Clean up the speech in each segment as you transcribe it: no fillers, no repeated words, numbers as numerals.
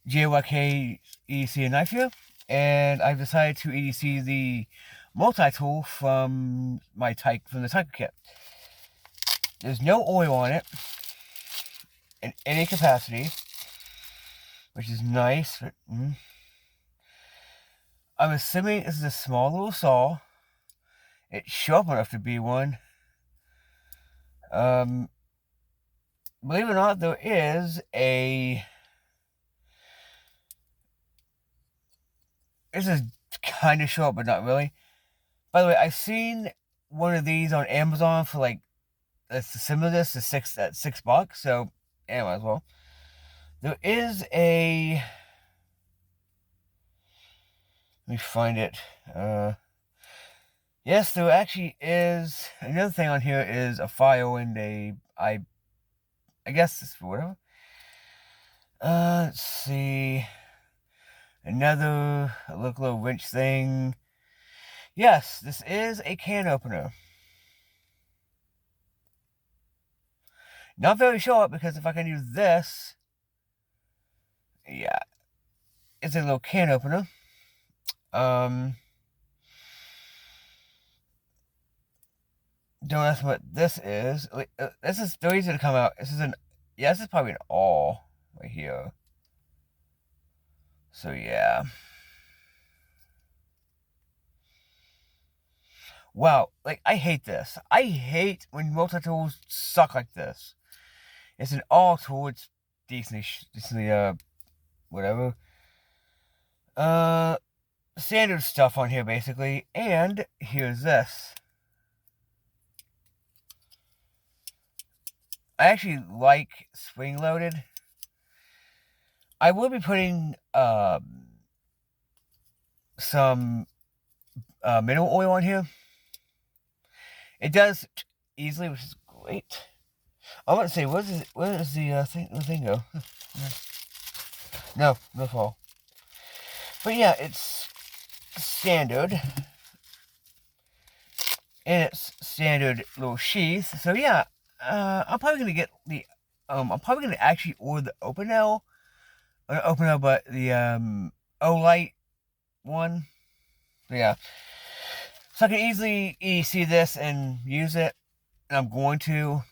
JYK EDC and knife here, and I've decided to EDC the multi-tool from the taiker kit. There's no oil on it in any capacity, which is nice. But, I'm assuming this is a small little saw. It's sharp enough to be one. Believe it or not, there is a... This is kind of short, but not really. By the way, I've seen one of these on Amazon for like, that's similar to this, at $6. So, yeah, might as well. There is a... Let me find it. Yes, there actually is. Another thing on here is a file and I guess it's whatever. Let's see. Another little wrench thing. Yes, this is a can opener. Not very sharp, because if I can use this, yeah, it's a little can opener. Don't ask what this is. This is the reason to come out. This is probably an awl right here. So yeah. Wow, like, I hate this. I hate when multi-tools suck like this. It's an awl tool. It's decently, whatever. Standard stuff on here, basically. And here's this. I actually like spring-loaded. I will be putting some mineral oil on here. It does easily, which is great. I want to say, where does the thing go? No fall. But yeah, it's standard. And it's standard little sheath. So yeah, I'm probably gonna get the I'm probably gonna actually order the open L, but the O-Light one. So yeah, so I can easily see this and use it, and I'm going to.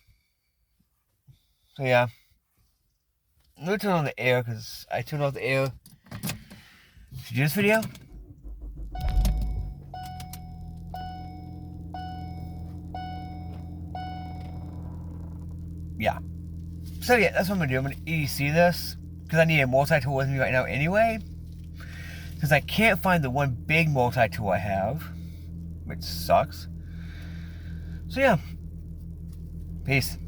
So yeah, I'm gonna turn on the air because I turned off the air to do this video. Yeah. So yeah, that's what I'm gonna do. I'm gonna EDC this because I need a multi-tool with me right now anyway. Because I can't find the one big multi-tool I have, which sucks. So yeah. Peace.